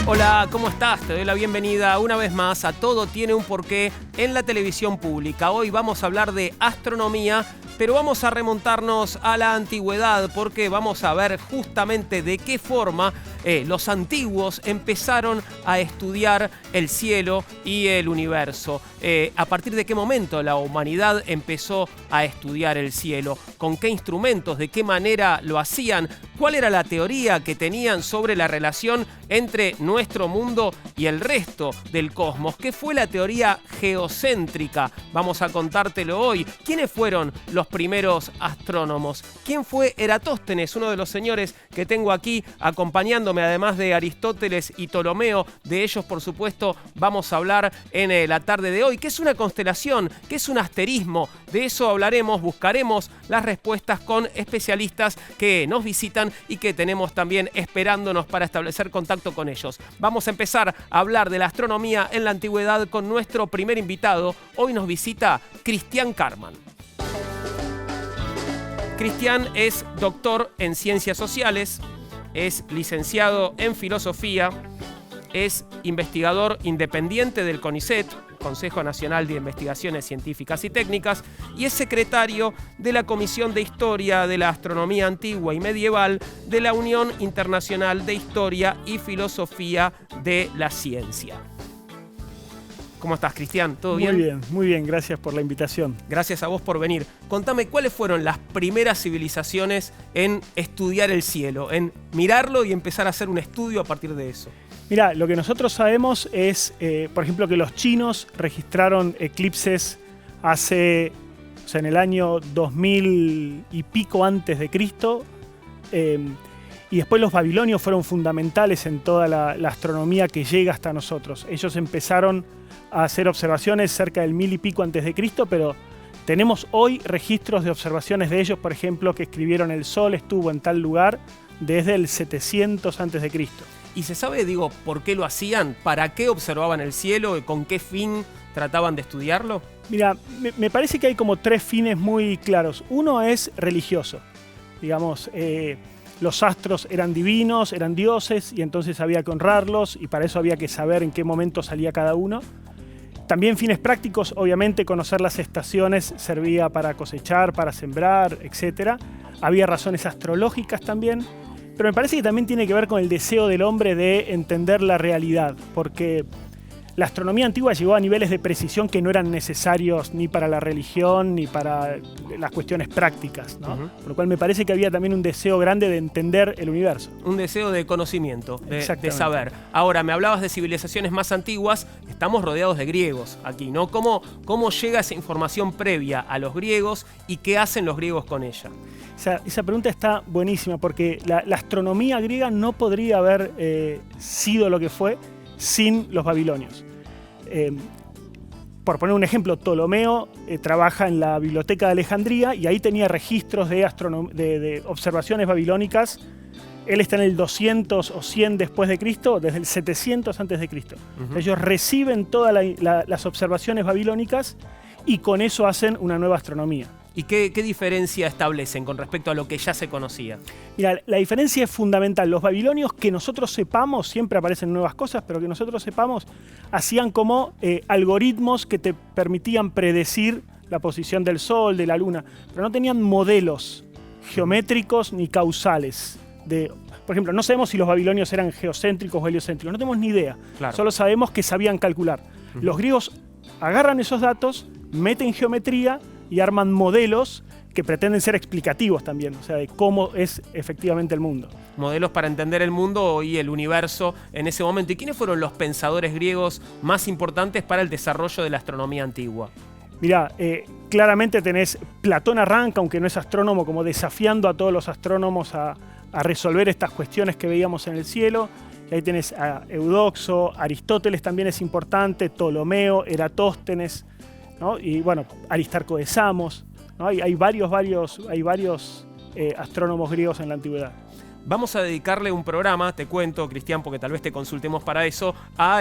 Hola, ¿cómo estás? Te doy la bienvenida una vez más a Todo Tiene un Porqué en la televisión pública. Hoy vamos a hablar de astronomía, pero vamos a remontarnos a la antigüedad porque vamos a ver justamente de qué forma los antiguos empezaron a estudiar el cielo y el universo. A partir de qué momento la humanidad empezó a estudiar el cielo, con qué instrumentos, de qué manera lo hacían, cuál era la teoría que tenían sobre la relación entre nuestro mundo y el resto del cosmos. ¿Qué fue la teoría geocéntrica? Vamos a contártelo hoy. ¿Quiénes fueron los primeros astrónomos? ¿Quién fue Eratóstenes, uno de los señores que tengo aquí acompañándome, además de Aristóteles y Ptolomeo? De ellos, por supuesto, vamos a hablar en la tarde de hoy. ¿Qué es una constelación? ¿Qué es un asterismo? De eso hablaremos, buscaremos las respuestas con especialistas que nos visitan y que tenemos también esperándonos para establecer contacto con ellos. Vamos a empezar a hablar de la astronomía en la antigüedad con nuestro primer invitado. Hoy nos visita Cristian Karman. Cristian es doctor en Ciencias Sociales, es licenciado en Filosofía, es investigador independiente del CONICET, Consejo Nacional de Investigaciones Científicas y Técnicas, y es secretario de la Comisión de Historia de la Astronomía Antigua y Medieval de la Unión Internacional de Historia y Filosofía de la Ciencia. ¿Cómo estás, Cristian? ¿Todo bien? Muy bien. Gracias por la invitación. Gracias a vos por venir. Contame, ¿cuáles fueron las primeras civilizaciones en estudiar el cielo, en mirarlo y empezar a hacer un estudio a partir de eso? Mirá, lo que nosotros sabemos es, por ejemplo, que los chinos registraron eclipses en el año 2000 y pico antes de Cristo, y después los babilonios fueron fundamentales en toda la astronomía que llega hasta nosotros. Ellos empezaron a hacer observaciones cerca del 1000 y pico antes de Cristo, pero tenemos hoy registros de observaciones de ellos, por ejemplo, que escribieron el Sol estuvo en tal lugar desde el 700 antes de Cristo. ¿Y se sabe, por qué lo hacían? ¿Para qué observaban el cielo? ¿Y con qué fin trataban de estudiarlo? Mira, me parece que hay como tres fines muy claros. Uno es religioso. Digamos, los astros eran divinos, eran dioses, y entonces había que honrarlos, y para eso había que saber en qué momento salía cada uno. También fines prácticos, obviamente conocer las estaciones servía para cosechar, para sembrar, etc. Había razones astrológicas también. Pero me parece que también tiene que ver con el deseo del hombre de entender la realidad, porque la astronomía antigua llegó a niveles de precisión que no eran necesarios ni para la religión ni para las cuestiones prácticas, ¿no? Por lo cual me parece que había también un deseo grande de entender el universo. Un deseo de conocimiento, de saber. Ahora, me hablabas de civilizaciones más antiguas, estamos rodeados de griegos aquí, ¿no? ¿Cómo llega esa información previa a los griegos y qué hacen los griegos con ella? Esa pregunta está buenísima porque la astronomía griega no podría haber sido lo que fue sin los babilonios. Por poner un ejemplo, Ptolomeo trabaja en la Biblioteca de Alejandría y ahí tenía registros de observaciones babilónicas. Él está en el 200 o 100 después de Cristo, desde el 700 antes de Cristo. Ellos reciben todas las observaciones babilónicas y con eso hacen una nueva astronomía. ¿Y qué diferencia establecen con respecto a lo que ya se conocía? Mira, la diferencia es fundamental. Los babilonios, que nosotros sepamos, siempre aparecen nuevas cosas, pero que nosotros sepamos, hacían como algoritmos que te permitían predecir la posición del Sol, de la Luna, pero no tenían modelos geométricos ni causales. Por ejemplo, no sabemos si los babilonios eran geocéntricos o heliocéntricos, no tenemos ni idea. Claro. Solo sabemos que sabían calcular. Los griegos agarran esos datos, meten geometría y arman modelos que pretenden ser explicativos también, o sea, de cómo es efectivamente el mundo. Modelos para entender el mundo y el universo en ese momento. ¿Y quiénes fueron los pensadores griegos más importantes para el desarrollo de la astronomía antigua? Mirá, claramente tenés Platón arranca, aunque no es astrónomo, como desafiando a todos los astrónomos a resolver estas cuestiones que veíamos en el cielo. Y ahí tenés a Eudoxo, Aristóteles también es importante, Ptolomeo, Eratóstenes, ¿no? Y bueno, Aristarco de Samos, ¿no? Hay varios astrónomos griegos en la antigüedad. Vamos a dedicarle un programa, te cuento, Cristian, porque tal vez te consultemos para eso, a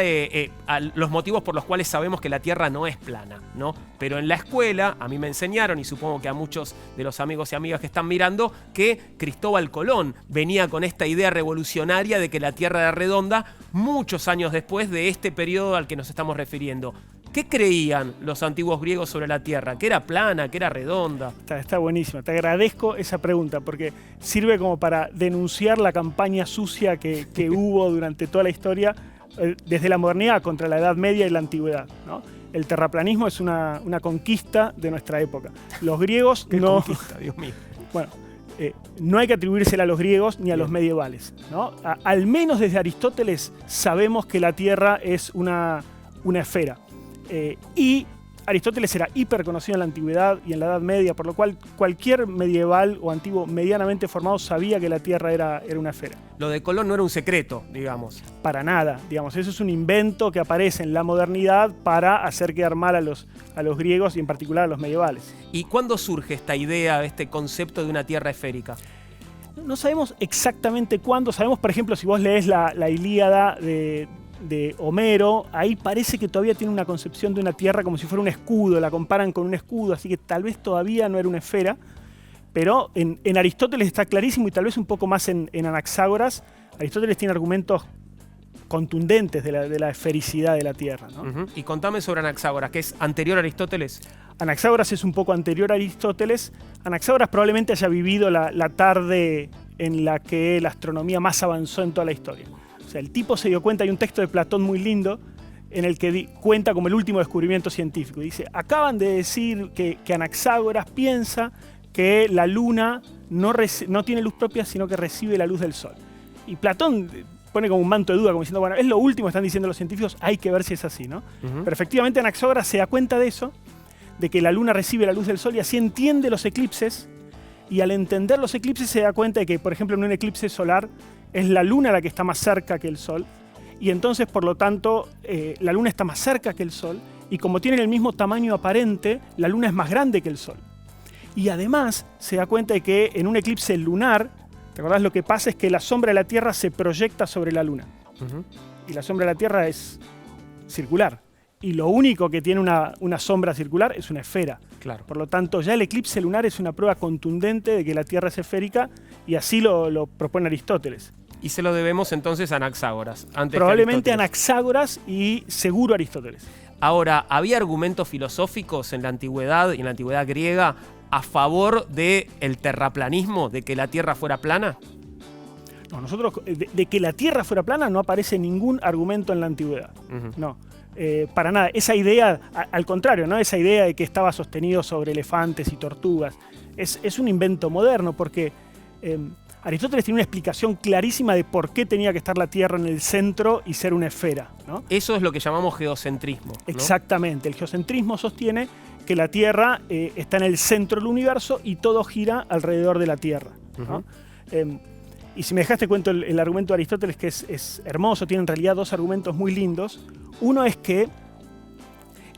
los motivos por los cuales sabemos que la Tierra no es plana, ¿no? Pero en la escuela, a mí me enseñaron, y supongo que a muchos de los amigos y amigas que están mirando, que Cristóbal Colón venía con esta idea revolucionaria de que la Tierra era redonda muchos años después de este periodo al que nos estamos refiriendo. ¿Qué creían los antiguos griegos sobre la Tierra? ¿Que era plana? ¿Que era redonda? Está buenísimo. Te agradezco esa pregunta porque sirve como para denunciar la campaña sucia que hubo durante toda la historia, desde la modernidad contra la Edad Media y la Antigüedad, ¿no? El terraplanismo es una conquista de nuestra época. Los griegos ¿Qué no... conquista, Dios mío? Bueno, no hay que atribuírsela a los griegos ni a los medievales, ¿no? Al menos desde Aristóteles sabemos que la Tierra es una esfera. Y Aristóteles era hiper conocido en la Antigüedad y en la Edad Media, por lo cual cualquier medieval o antiguo medianamente formado sabía que la Tierra era una esfera. Lo de Colón no era un secreto, digamos. Para nada, digamos. Eso es un invento que aparece en la modernidad para hacer quedar mal a los griegos y en particular a los medievales. ¿Y cuándo surge esta idea, este concepto de una Tierra esférica? No sabemos exactamente cuándo. Sabemos, por ejemplo, si vos lees la Ilíada de Homero, ahí parece que todavía tiene una concepción de una Tierra como si fuera un escudo, la comparan con un escudo, así que tal vez todavía no era una esfera, pero en Aristóteles está clarísimo y tal vez un poco más en Anaxágoras. Aristóteles tiene argumentos contundentes de la esfericidad de la Tierra, ¿no? Y contame sobre Anaxágoras, que es anterior a Aristóteles. Anaxágoras es un poco anterior a Aristóteles. Anaxágoras probablemente haya vivido la tarde en la que la astronomía más avanzó en toda la historia. O sea, el tipo se dio cuenta, hay un texto de Platón muy lindo en el que cuenta como el último descubrimiento científico. Dice, acaban de decir que Anaxágoras piensa que la luna no tiene luz propia, sino que recibe la luz del sol. Y Platón pone como un manto de duda, como diciendo, bueno, es lo último que están diciendo los científicos, hay que ver si es así, ¿no? Pero efectivamente Anaxágoras se da cuenta de eso, de que la luna recibe la luz del sol y así entiende los eclipses, y al entender los eclipses se da cuenta de que, por ejemplo, en un eclipse solar es la luna la que está más cerca que el sol, y entonces, por lo tanto, la luna está más cerca que el sol, y como tienen el mismo tamaño aparente, la luna es más grande que el sol. Y además se da cuenta de que en un eclipse lunar, ¿te acordás? Lo que pasa es que la sombra de la Tierra se proyecta sobre la luna. Y la sombra de la Tierra es circular. Y lo único que tiene una sombra circular es una esfera. Claro. Por lo tanto, ya el eclipse lunar es una prueba contundente de que la Tierra es esférica, y así lo propone Aristóteles. Y se lo debemos entonces a Anaxágoras. Probablemente a Anaxágoras y seguro a Aristóteles. Ahora, ¿había argumentos filosóficos en la antigüedad y en la antigüedad griega a favor del terraplanismo, de que la Tierra fuera plana? No, nosotros, de que la Tierra fuera plana no aparece ningún argumento en la antigüedad. No. Para nada. Esa idea, al contrario, ¿no? Esa idea de que estaba sostenido sobre elefantes y tortugas, es un invento moderno, porque Aristóteles tiene una explicación clarísima de por qué tenía que estar la Tierra en el centro y ser una esfera, ¿no? Eso es lo que llamamos geocentrismo, ¿no? Exactamente. El geocentrismo sostiene que la Tierra está en el centro del universo y todo gira alrededor de la Tierra, ¿no? Y si me dejaste cuento el argumento de Aristóteles, que es hermoso, tiene en realidad dos argumentos muy lindos. Uno es que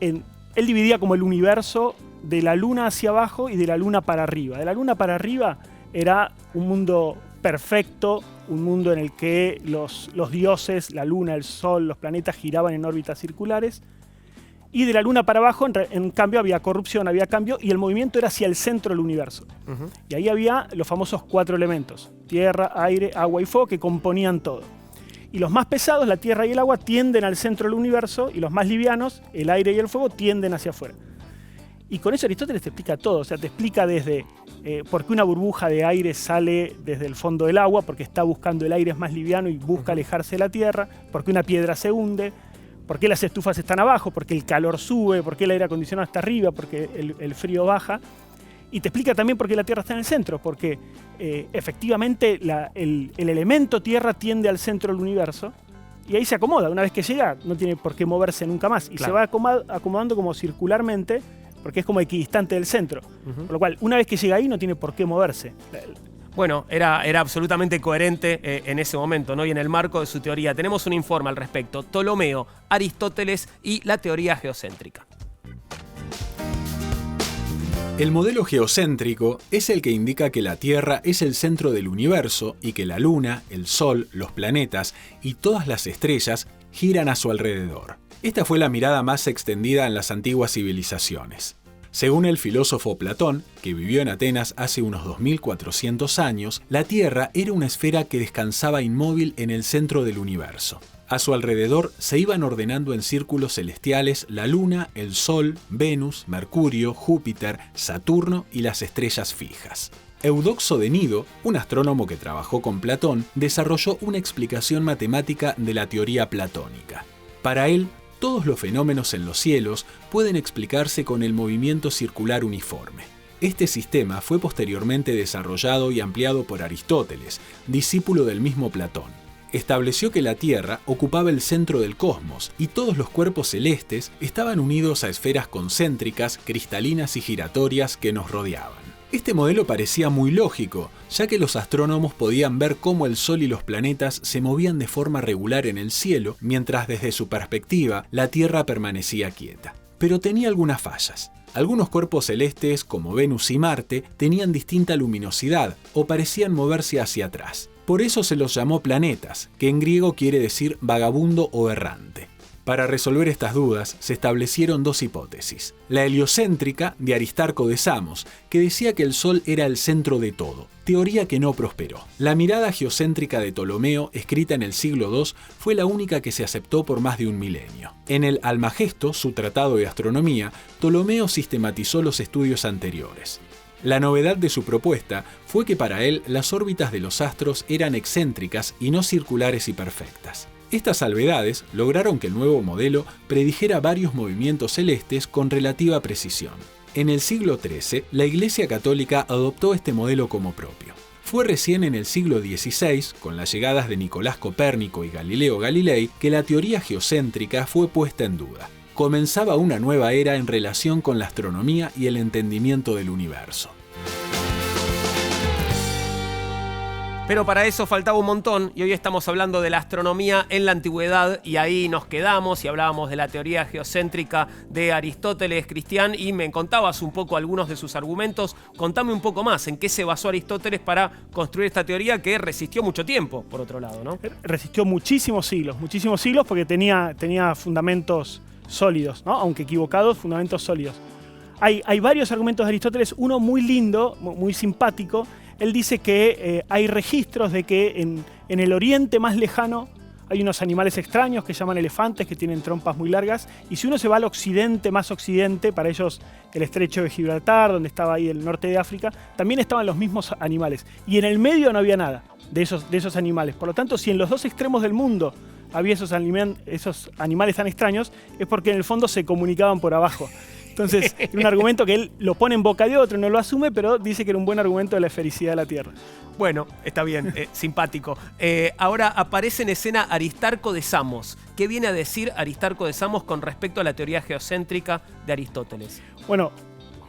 él dividía como el universo de la luna hacia abajo y de la luna para arriba. De la luna para arriba era un mundo perfecto, un mundo en el que los dioses, la luna, el sol, los planetas giraban en órbitas circulares. Y de la luna para abajo, en cambio, había corrupción, había cambio, y el movimiento era hacia el centro del universo. Y ahí había los famosos 4 elementos: tierra, aire, agua y fuego, que componían todo. Y los más pesados, la tierra y el agua, tienden al centro del universo, y los más livianos, el aire y el fuego, tienden hacia afuera. Y con eso Aristóteles te explica todo. O sea, te explica desde por qué una burbuja de aire sale desde el fondo del agua, porque está buscando el aire es más liviano y busca alejarse de la tierra, por qué una piedra se hunde, por qué las estufas están abajo, porque el calor sube, por qué el aire acondicionado está arriba, porque el frío baja. Y te explica también por qué la Tierra está en el centro, porque efectivamente el elemento Tierra tiende al centro del universo y ahí se acomoda. Una vez que llega, no tiene por qué moverse nunca más. Y se va acomodando como circularmente, porque es como equidistante del centro. Por lo cual, una vez que llega ahí, no tiene por qué moverse. Bueno, era absolutamente coherente en ese momento, ¿no? Y en el marco de su teoría. Tenemos un informe al respecto: Ptolomeo, Aristóteles y la teoría geocéntrica. El modelo geocéntrico es el que indica que la Tierra es el centro del universo y que la Luna, el Sol, los planetas y todas las estrellas giran a su alrededor. Esta fue la mirada más extendida en las antiguas civilizaciones. Según el filósofo Platón, que vivió en Atenas hace unos 2400 años, la Tierra era una esfera que descansaba inmóvil en el centro del universo. A su alrededor se iban ordenando en círculos celestiales la Luna, el Sol, Venus, Mercurio, Júpiter, Saturno y las estrellas fijas. Eudoxo de Nido, un astrónomo que trabajó con Platón, desarrolló una explicación matemática de la teoría platónica. Para él, todos los fenómenos en los cielos pueden explicarse con el movimiento circular uniforme. Este sistema fue posteriormente desarrollado y ampliado por Aristóteles, discípulo del mismo Platón. Estableció que la Tierra ocupaba el centro del cosmos y todos los cuerpos celestes estaban unidos a esferas concéntricas, cristalinas y giratorias que nos rodeaban. Este modelo parecía muy lógico, ya que los astrónomos podían ver cómo el Sol y los planetas se movían de forma regular en el cielo, mientras desde su perspectiva la Tierra permanecía quieta. Pero tenía algunas fallas. Algunos cuerpos celestes, como Venus y Marte, tenían distinta luminosidad o parecían moverse hacia atrás. Por eso se los llamó planetas, que en griego quiere decir vagabundo o errante. Para resolver estas dudas, se establecieron dos hipótesis. La heliocéntrica de Aristarco de Samos, que decía que el Sol era el centro de todo, teoría que no prosperó. La mirada geocéntrica de Ptolomeo, escrita en el siglo II, fue la única que se aceptó por más de un milenio. En el Almagesto, su tratado de astronomía, Ptolomeo sistematizó los estudios anteriores. La novedad de su propuesta fue que para él las órbitas de los astros eran excéntricas y no circulares y perfectas. Estas salvedades lograron que el nuevo modelo predijera varios movimientos celestes con relativa precisión. En el siglo XIII, la Iglesia Católica adoptó este modelo como propio. Fue recién en el siglo XVI, con las llegadas de Nicolás Copérnico y Galileo Galilei, que la teoría geocéntrica fue puesta en duda. Comenzaba una nueva era en relación con la astronomía y el entendimiento del universo. Pero para eso faltaba un montón y hoy estamos hablando de la astronomía en la antigüedad y ahí nos quedamos y hablábamos de la teoría geocéntrica de Aristóteles, Cristian, y me contabas un poco algunos de sus argumentos. Contame un poco más, ¿en qué se basó Aristóteles para construir esta teoría que resistió mucho tiempo, por otro lado, ¿no? Resistió muchísimos siglos porque tenía fundamentos sólidos, ¿no? Aunque equivocados, fundamentos sólidos. Hay varios argumentos de Aristóteles, uno muy lindo, muy simpático. Él dice que hay registros de que en el oriente más lejano hay unos animales extraños que llaman elefantes, que tienen trompas muy largas, y si uno se va al occidente, más occidente, para ellos el estrecho de Gibraltar, donde estaba ahí el norte de África, también estaban los mismos animales. Y en el medio no había nada de esos animales. Por lo tanto, si en los dos extremos del mundo había esos animales tan extraños, es porque en el fondo se comunicaban por abajo. Entonces, era un argumento que él lo pone en boca de otro, no lo asume, pero dice que era un buen argumento de la esfericidad de la Tierra. Bueno, está bien, simpático. Ahora aparece en escena Aristarco de Samos. ¿Qué viene a decir Aristarco de Samos con respecto a la teoría geocéntrica de Aristóteles? Bueno,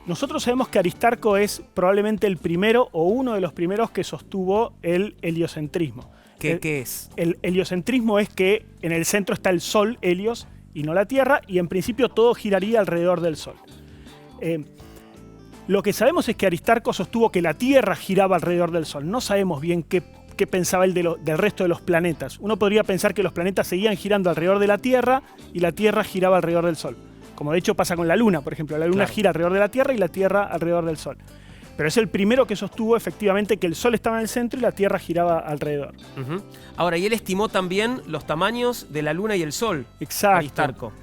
nosotros sabemos que Aristarco es probablemente el primero o uno de los primeros que sostuvo el heliocentrismo. ¿Qué es? El heliocentrismo es que en el centro está el Sol, Helios, y no la Tierra, y en principio todo giraría alrededor del Sol. Lo que sabemos es que Aristarco sostuvo que la Tierra giraba alrededor del Sol. No sabemos bien qué pensaba él del resto de los planetas. Uno podría pensar que los planetas seguían girando alrededor de la Tierra y la Tierra giraba alrededor del Sol. Como de hecho pasa con la Luna, por ejemplo. La Luna gira alrededor de la Tierra y la Tierra alrededor del Sol. Pero es el primero que sostuvo efectivamente que el Sol estaba en el centro y la Tierra giraba alrededor. Ahora, y él estimó también los tamaños de la Luna y el Sol. Exacto. Aristarco.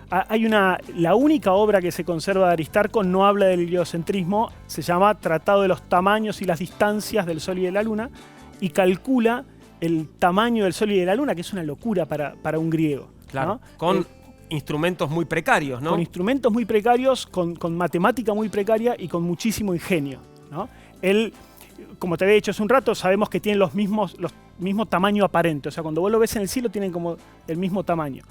La única obra que se conserva de Aristarco no habla del heliocentrismo, se llama Tratado de los tamaños y las distancias del Sol y de la Luna, y calcula el tamaño del Sol y de la Luna, que es una locura para un griego. Claro, ¿no? Con instrumentos muy precarios, ¿no? Con instrumentos muy precarios, con matemática muy precaria y con muchísimo ingenio, ¿no? Él, como te había dicho hace un rato, sabemos que tienen los mismos tamaño aparente. O sea, cuando vos lo ves en el cielo, tienen como el mismo tamaño.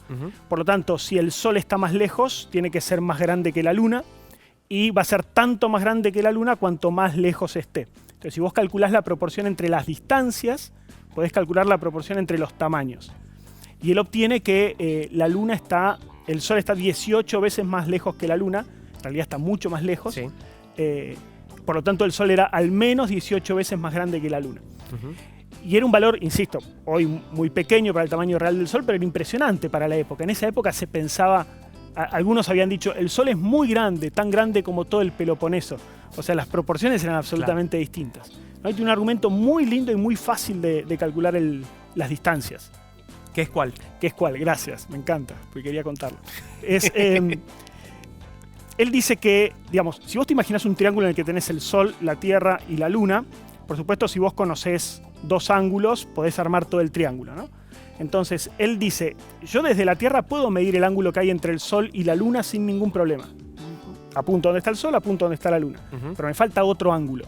Por lo tanto, si el Sol está más lejos, tiene que ser más grande que la Luna, y va a ser tanto más grande que la Luna cuanto más lejos esté. Entonces, si vos calculás la proporción entre las distancias, podés calcular la proporción entre los tamaños. Y él obtiene que el Sol está 18 veces más lejos que la Luna, en realidad está mucho más lejos. Sí. Por lo tanto, el Sol era al menos 18 veces más grande que la Luna. Y era un valor, insisto, hoy muy pequeño para el tamaño real del Sol, pero era impresionante para la época. En esa época se pensaba, algunos habían dicho, el Sol es muy grande, tan grande como todo el Peloponeso. O sea, las proporciones eran absolutamente distintas. ¿No? Hay un argumento muy lindo y muy fácil de calcular las distancias. ¿Qué es cuál? ¿Qué es cuál? Gracias, me encanta, porque quería contarlo. Él dice que, digamos, si vos te imaginás un triángulo en el que tenés el Sol, la Tierra y la Luna, por supuesto, si vos conocés dos ángulos, podés armar todo el triángulo, ¿no? Entonces, él dice, yo desde la Tierra puedo medir el ángulo que hay entre el Sol y la Luna sin ningún problema. Apunto donde está el Sol, apunto donde está la Luna. Pero me falta otro ángulo.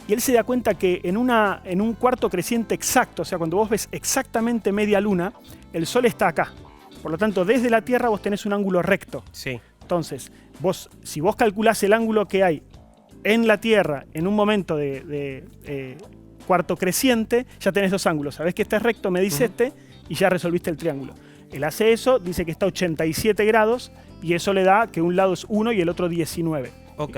Y él se da cuenta que en un cuarto creciente exacto, o sea, cuando vos ves exactamente media luna, el Sol está acá. Por lo tanto, desde la Tierra vos tenés un ángulo recto. Sí. Entonces, si vos calculás el ángulo que hay en la Tierra en un momento de cuarto creciente, ya tenés dos ángulos. Sabés que este es recto, medís este y ya resolviste el triángulo. Él hace eso, dice que está a 87 grados y eso le da que un lado es 1 y el otro 19. Ok.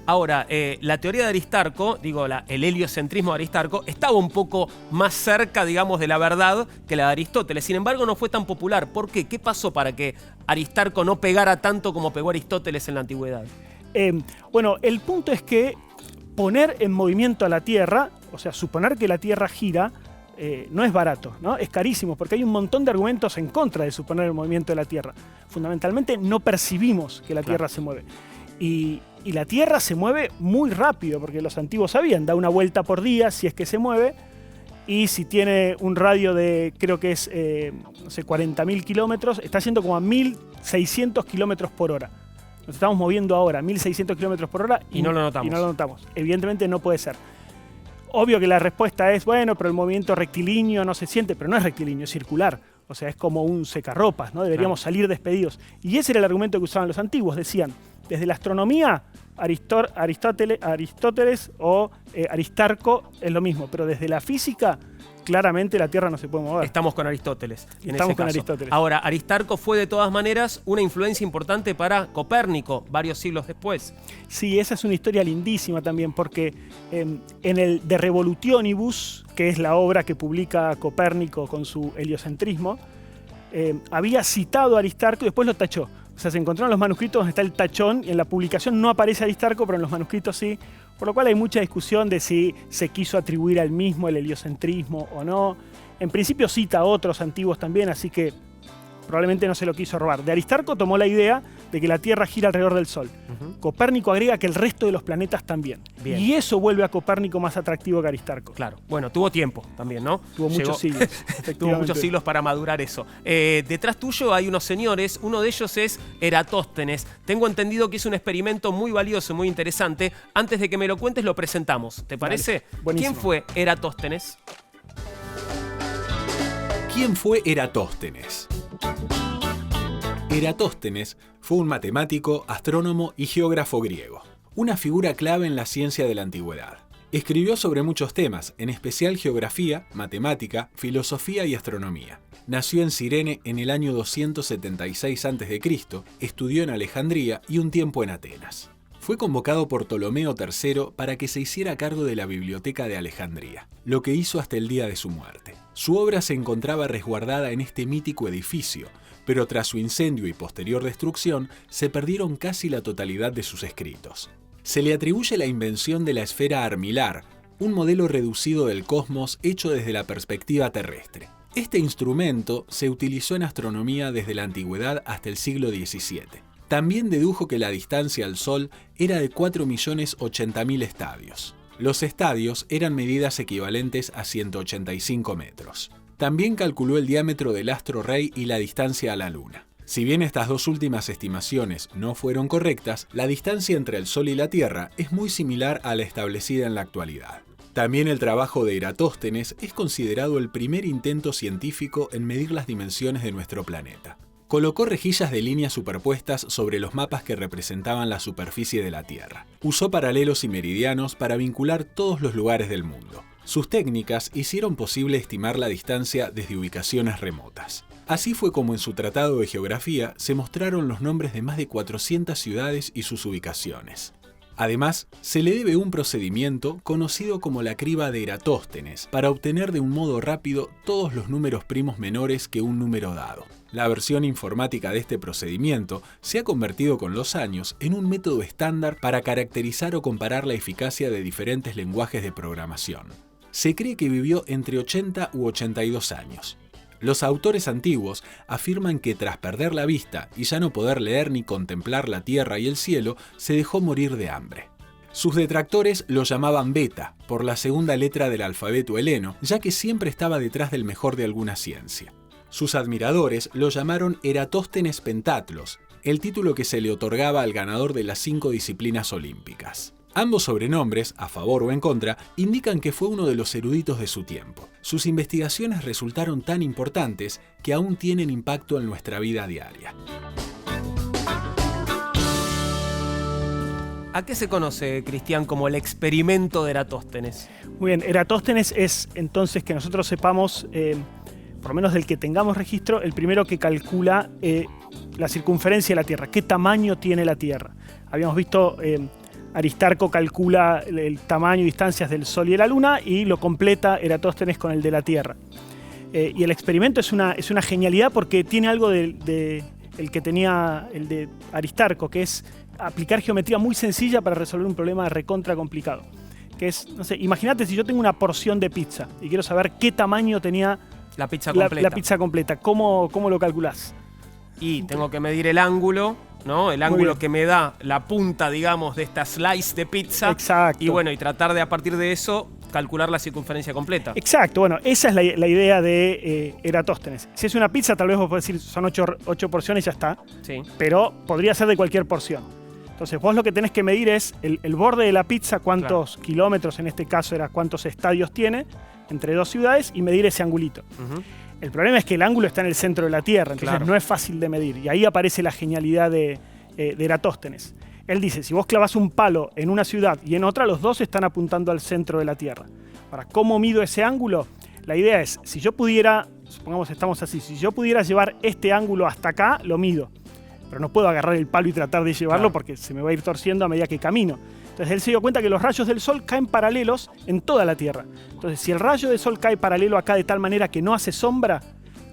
Ahora, la teoría de Aristarco, el heliocentrismo de Aristarco, estaba un poco más cerca, digamos, de la verdad que la de Aristóteles. Sin embargo, no fue tan popular. ¿Por qué? ¿Qué pasó para que Aristarco no pegara tanto como pegó Aristóteles en la antigüedad? Bueno, el punto es que poner en movimiento a la Tierra, o sea, suponer que la Tierra gira, no es barato, ¿no? Es carísimo, porque hay un montón de argumentos en contra de suponer el movimiento de la Tierra. Fundamentalmente, no percibimos que la Tierra se mueve. Y la Tierra se mueve muy rápido, porque los antiguos sabían, da una vuelta por día si es que se mueve, y si tiene un radio de, creo que es, no sé, 40.000 kilómetros, está yendo como a 1.600 kilómetros por hora. Nos estamos moviendo ahora, 1.600 kilómetros por hora, y no lo notamos. Y no lo notamos. Evidentemente no puede ser. Obvio que la respuesta es, bueno, pero el movimiento rectilíneo no se siente, pero no es rectilíneo, es circular. O sea, es como un secarropas, ¿no? Deberíamos salir despedidos. Y ese era el argumento que usaban los antiguos. Decían, desde la astronomía, Aristóteles o Aristarco es lo mismo, pero desde la física, claramente la Tierra no se puede mover. Estamos con Aristóteles. Estamos con Aristóteles. Ahora, Aristarco fue de todas maneras una influencia importante para Copérnico varios siglos después. Sí, esa es una historia lindísima también, porque en el De Revolutionibus, que es la obra que publica Copérnico con su heliocentrismo, había citado a Aristarco y después lo tachó. O sea, se encontraron los manuscritos donde está el tachón y en la publicación no aparece Aristarco, pero en los manuscritos sí. Por lo cual hay mucha discusión de si se quiso atribuir al mismo el heliocentrismo o no. En principio cita a otros antiguos también, así que probablemente no se lo quiso robar. De Aristarco tomó la idea de que la Tierra gira alrededor del Sol. Copérnico agrega que el resto de los planetas también. Bien. Y eso vuelve a Copérnico más atractivo que Aristarco. Claro. Bueno, tuvo tiempo también, ¿no? Tuvo muchos siglos. Tuvo muchos siglos para madurar eso. Detrás tuyo hay unos señores, uno de ellos es Eratóstenes. Tengo entendido que es un experimento muy valioso, muy interesante. Antes de que me lo cuentes, lo presentamos. ¿Te parece? Vale. ¿Quién fue Eratóstenes? ¿Quién fue Eratóstenes? Eratóstenes fue un matemático, astrónomo y geógrafo griego, una figura clave en la ciencia de la antigüedad. Escribió sobre muchos temas, en especial geografía, matemática, filosofía y astronomía. Nació en Cirene en el año 276 a.C., estudió en Alejandría y un tiempo en Atenas. Fue convocado por Ptolomeo III para que se hiciera cargo de la biblioteca de Alejandría, lo que hizo hasta el día de su muerte. Su obra se encontraba resguardada en este mítico edificio, pero tras su incendio y posterior destrucción, se perdieron casi la totalidad de sus escritos. Se le atribuye la invención de la esfera armilar, un modelo reducido del cosmos hecho desde la perspectiva terrestre. Este instrumento se utilizó en astronomía desde la antigüedad hasta el siglo XVII. También dedujo que la distancia al Sol era de 4.080.000 estadios. Los estadios eran medidas equivalentes a 185 metros. También calculó el diámetro del astro rey y la distancia a la Luna. Si bien estas dos últimas estimaciones no fueron correctas, la distancia entre el Sol y la Tierra es muy similar a la establecida en la actualidad. También el trabajo de Eratóstenes es considerado el primer intento científico en medir las dimensiones de nuestro planeta. Colocó rejillas de líneas superpuestas sobre los mapas que representaban la superficie de la Tierra. Usó paralelos y meridianos para vincular todos los lugares del mundo. Sus técnicas hicieron posible estimar la distancia desde ubicaciones remotas. Así fue como en su tratado de geografía se mostraron los nombres de más de 400 ciudades y sus ubicaciones. Además, se le debe un procedimiento conocido como la criba de Eratóstenes para obtener de un modo rápido todos los números primos menores que un número dado. La versión informática de este procedimiento se ha convertido con los años en un método estándar para caracterizar o comparar la eficacia de diferentes lenguajes de programación. Se cree que vivió entre 80 u 82 años. Los autores antiguos afirman que tras perder la vista y ya no poder leer ni contemplar la tierra y el cielo, se dejó morir de hambre. Sus detractores lo llamaban Beta, por la segunda letra del alfabeto heleno, ya que siempre estaba detrás del mejor de alguna ciencia. Sus admiradores lo llamaron Eratóstenes Pentatlos, el título que se le otorgaba al ganador de las 5 disciplinas olímpicas. Ambos sobrenombres, a favor o en contra, indican que fue uno de los eruditos de su tiempo. Sus investigaciones resultaron tan importantes que aún tienen impacto en nuestra vida diaria. ¿A qué se conoce, Cristian, como el experimento de Eratóstenes? Muy bien, Eratóstenes es entonces, que nosotros sepamos, por lo menos del que tengamos registro, el primero que calcula la circunferencia de la Tierra, qué tamaño tiene la Tierra. Habíamos visto... Aristarco calcula el tamaño y distancias del Sol y de la Luna y lo completa Eratóstenes con el de la Tierra. Y el experimento es una genialidad porque tiene algo el que tenía el de Aristarco, que es aplicar geometría muy sencilla para resolver un problema recontra complicado. Que es, no sé, imagínate si yo tengo una porción de pizza y quiero saber qué tamaño tenía la pizza completa. La pizza completa. ¿Cómo lo calculás? Y tengo que medir el ángulo, ¿no? El ángulo que me da la punta, digamos, de esta slice de pizza. Exacto. Y bueno, y tratar de a partir de eso calcular la circunferencia completa. Exacto, bueno, esa es la idea de Eratóstenes. Si es una pizza, tal vez vos podés decir son 8 porciones y ya está. Sí. Pero podría ser de cualquier porción. Entonces vos lo que tenés que medir es el borde de la pizza, cuántos kilómetros, en este caso era cuántos estadios tiene, entre dos ciudades, y medir ese angulito. El problema es que el ángulo está en el centro de la Tierra, entonces no es fácil de medir. Y ahí aparece la genialidad de Eratóstenes. Él dice, si vos clavas un palo en una ciudad y en otra, los dos están apuntando al centro de la Tierra. Ahora, ¿cómo mido ese ángulo? La idea es, si yo pudiera, supongamos estamos así, si yo pudiera llevar este ángulo hasta acá, lo mido. Pero no puedo agarrar el palo y tratar de llevarlo porque se me va a ir torciendo a medida que camino. Entonces él se dio cuenta que los rayos del Sol caen paralelos en toda la Tierra. Entonces si el rayo del Sol cae paralelo acá de tal manera que no hace sombra,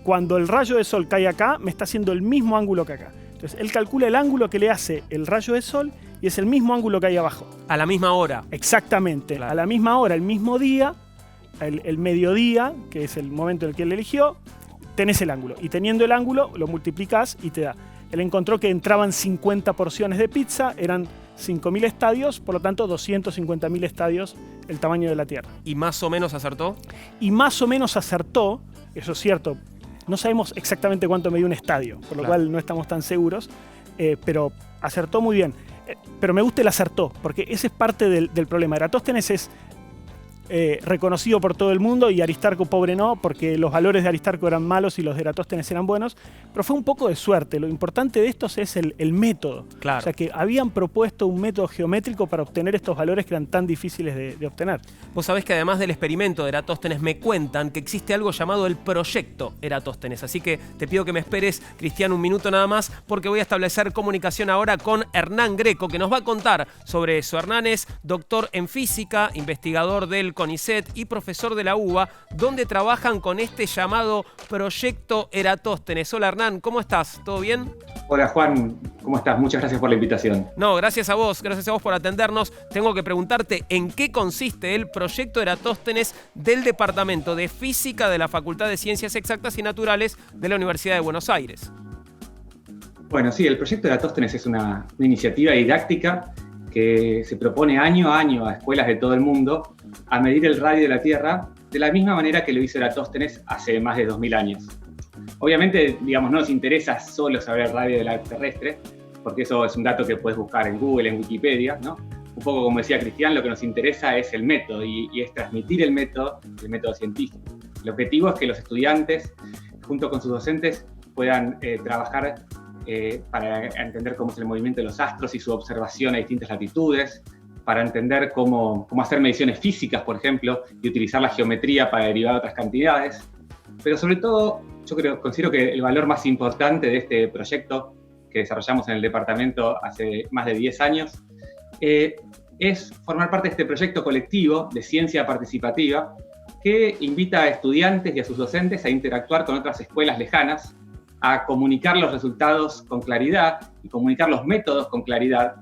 cuando el rayo del Sol cae acá, me está haciendo el mismo ángulo que acá. Entonces él calcula el ángulo que le hace el rayo del Sol y es el mismo ángulo que hay abajo. A la misma hora. Exactamente, claro. A la misma hora, el mismo día, el mediodía, que es el momento en el que él eligió, tenés el ángulo. Y teniendo el ángulo, lo multiplicás y te da. Él encontró que entraban 50 porciones de pizza, eran 5.000 estadios, por lo tanto 250.000 estadios el tamaño de la Tierra. ¿Y más o menos acertó? Y más o menos acertó, eso es cierto. No sabemos exactamente cuánto medía un estadio, por lo cual no estamos tan seguros, pero acertó muy bien. Pero me gusta el acertó, porque ese es parte del problema. Eratóstenes es reconocido por todo el mundo y Aristarco pobre no, porque los valores de Aristarco eran malos y los de Eratóstenes eran buenos, pero fue un poco de suerte. Lo importante de estos es el método. Claro. O sea, que habían propuesto un método geométrico para obtener estos valores que eran tan difíciles de obtener. Vos sabés que además del experimento de Eratóstenes me cuentan que existe algo llamado el proyecto Eratóstenes, así que te pido que me esperes, Cristian, un minuto nada más, porque voy a establecer comunicación ahora con Hernán Greco, que nos va a contar sobre eso. Hernán es doctor en física, investigador del CONICET y profesor de la UBA, donde trabajan con este llamado proyecto Eratóstenes. Hola Hernán, ¿cómo estás? ¿Todo bien? Hola Juan, ¿cómo estás? Muchas gracias por la invitación. No, gracias a vos por atendernos. Tengo que preguntarte en qué consiste el proyecto Eratóstenes del Departamento de Física de la Facultad de Ciencias Exactas y Naturales de la Universidad de Buenos Aires. Bueno, sí, el proyecto Eratóstenes es una iniciativa didáctica que se propone año a año a escuelas de todo el mundo a medir el radio de la Tierra de la misma manera que lo hizo Eratóstenes hace más de 2000 años. Obviamente, digamos, no nos interesa solo saber el radio de la terrestre, porque eso es un dato que puedes buscar en Google, en Wikipedia, ¿no? Un poco como decía Cristian, lo que nos interesa es el método y es transmitir el método científico. El objetivo es que los estudiantes, junto con sus docentes, puedan trabajar para entender cómo es el movimiento de los astros y su observación a distintas latitudes, para entender cómo hacer mediciones físicas, por ejemplo, y utilizar la geometría para derivar otras cantidades. Pero sobre todo, considero que el valor más importante de este proyecto que desarrollamos en el departamento hace más de 10 años es formar parte de este proyecto colectivo de ciencia participativa que invita a estudiantes y a sus docentes a interactuar con otras escuelas lejanas, a comunicar los resultados con claridad y comunicar los métodos con claridad,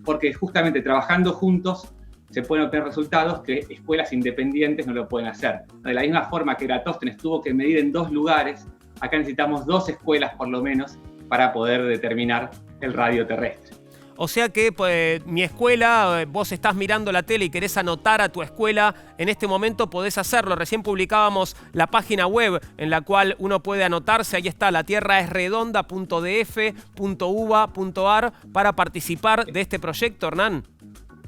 porque justamente trabajando juntos se pueden obtener resultados que escuelas independientes no lo pueden hacer. De la misma forma que Eratosthenes tuvo que medir en 2 lugares, acá necesitamos 2 escuelas por lo menos para poder determinar el radio terrestre. O sea que pues, mi escuela, vos estás mirando la tele y querés anotar a tu escuela, en este momento podés hacerlo. Recién publicábamos la página web en la cual uno puede anotarse. Ahí está, latierraesredonda.df.uva.ar para participar de este proyecto, Hernán.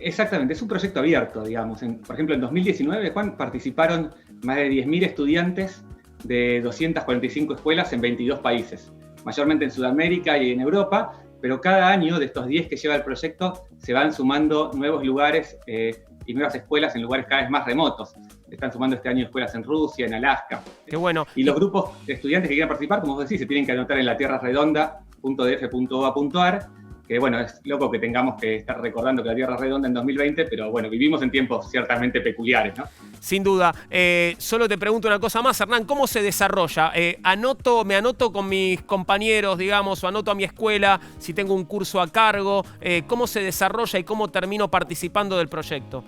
Exactamente, es un proyecto abierto, digamos. Por ejemplo, en 2019, Juan, participaron más de 10.000 estudiantes de 245 escuelas en 22 países, mayormente en Sudamérica y en Europa, pero cada año de estos 10 que lleva el proyecto se van sumando nuevos lugares y nuevas escuelas en lugares cada vez más remotos. Están sumando este año escuelas en Rusia, en Alaska. Qué bueno. Y los grupos de estudiantes que quieran participar, como vos decís, se tienen que anotar en latierraredonda.df.uva.ar, que bueno, es loco que tengamos que estar recordando que la Tierra es redonda en 2020, pero bueno, vivimos en tiempos ciertamente peculiares, ¿no? Sin duda. Solo te pregunto una cosa más, Hernán, ¿cómo se desarrolla? Me anoto con mis compañeros, digamos, o anoto a mi escuela si tengo un curso a cargo. ¿Cómo se desarrolla y cómo termino participando del proyecto?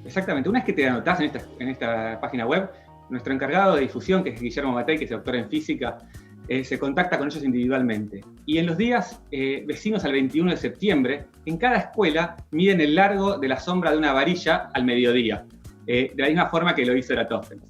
Exactamente. Una vez que te anotás en esta página web, nuestro encargado de difusión, que es Guillermo Matei, que es doctor en física, se contacta con ellos individualmente. Y en los días vecinos al 21 de septiembre, en cada escuela miden el largo de la sombra de una varilla al mediodía, de la misma forma que lo hizo Eratosthenes.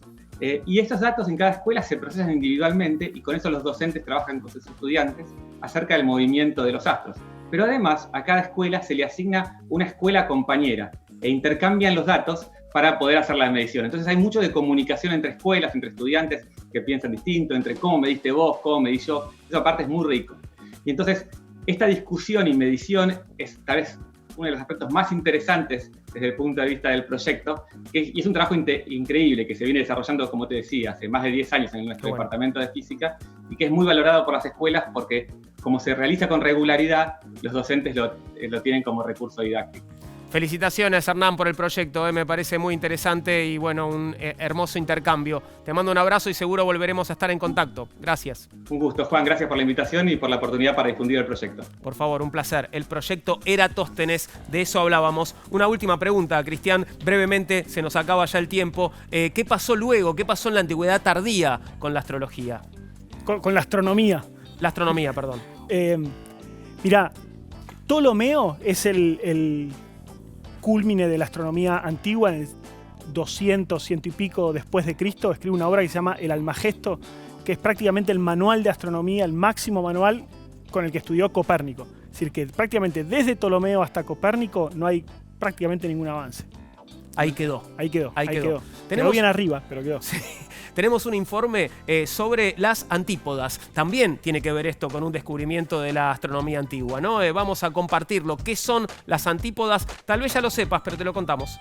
Y estos datos en cada escuela se procesan individualmente y con eso los docentes trabajan con sus estudiantes acerca del movimiento de los astros. Pero además a cada escuela se le asigna una escuela compañera e intercambian los datos para poder hacer la medición. Entonces hay mucho de comunicación entre escuelas, entre estudiantes que piensan distinto, entre cómo mediste vos, cómo medí yo. Eso aparte es muy rico. Y entonces esta discusión y medición es tal vez uno de los aspectos más interesantes desde el punto de vista del proyecto, y es un trabajo increíble que se viene desarrollando, como te decía, hace más de 10 años en nuestro departamento de física, y que es muy valorado por las escuelas porque como se realiza con regularidad, los docentes lo tienen como recurso didáctico. Felicitaciones, Hernán, por el proyecto, me parece muy interesante y bueno, un hermoso intercambio. Te mando un abrazo y seguro volveremos a estar en contacto. Gracias. Un gusto, Juan, gracias por la invitación y por la oportunidad para difundir el proyecto. Por favor, un placer. El proyecto Eratosthenes, de eso hablábamos. Una última pregunta, Cristian, brevemente, se nos acaba ya el tiempo. ¿Qué pasó luego? ¿Qué pasó en la antigüedad tardía con la astrología? Con la astronomía. La astronomía, perdón. Mirá, Ptolomeo es el cúlmine de la astronomía antigua. En el 200, 100 y pico después de Cristo, escribe una obra que se llama El Almagesto, que es prácticamente el manual de astronomía, el máximo manual con el que estudió Copérnico. Es decir, que prácticamente desde Ptolomeo hasta Copérnico no hay prácticamente ningún avance. Ahí quedó. Ahí quedó. Tenemos bien arriba, pero quedó. Sí. Tenemos un informe sobre las antípodas. También tiene que ver esto con un descubrimiento de la astronomía antigua, ¿no? Vamos a compartirlo. ¿Qué son las antípodas? Tal vez ya lo sepas, pero te lo contamos.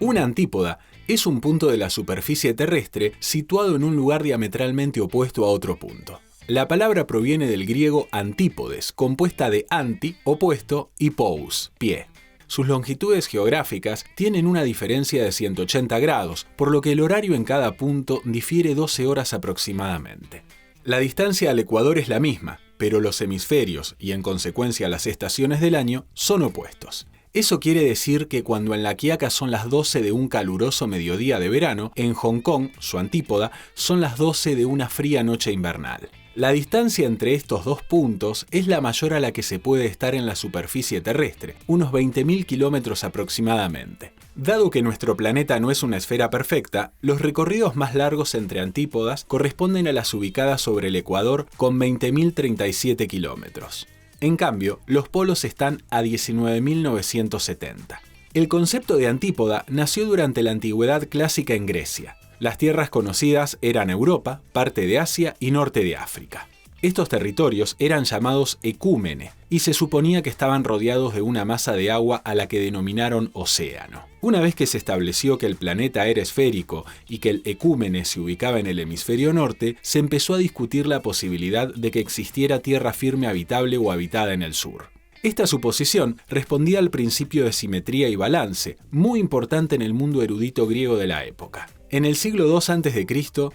Una antípoda es un punto de la superficie terrestre situado en un lugar diametralmente opuesto a otro punto. La palabra proviene del griego antípodes, compuesta de anti, opuesto, y pous, pie. Sus longitudes geográficas tienen una diferencia de 180 grados, por lo que el horario en cada punto difiere 12 horas aproximadamente. La distancia al ecuador es la misma, pero los hemisferios y en consecuencia las estaciones del año son opuestos. Eso quiere decir que cuando en La Quiaca son las 12 de un caluroso mediodía de verano, en Hong Kong, su antípoda, son las 12 de una fría noche invernal. La distancia entre estos dos puntos es la mayor a la que se puede estar en la superficie terrestre, unos 20.000 kilómetros aproximadamente. Dado que nuestro planeta no es una esfera perfecta, los recorridos más largos entre antípodas corresponden a las ubicadas sobre el ecuador con 20.037 kilómetros. En cambio, los polos están a 19.970. El concepto de antípoda nació durante la antigüedad clásica en Grecia. Las tierras conocidas eran Europa, parte de Asia y norte de África. Estos territorios eran llamados ecúmene y se suponía que estaban rodeados de una masa de agua a la que denominaron océano. Una vez que se estableció que el planeta era esférico y que el ecúmene se ubicaba en el hemisferio norte, se empezó a discutir la posibilidad de que existiera tierra firme habitable o habitada en el sur. Esta suposición respondía al principio de simetría y balance, muy importante en el mundo erudito griego de la época. En el siglo II a.C.,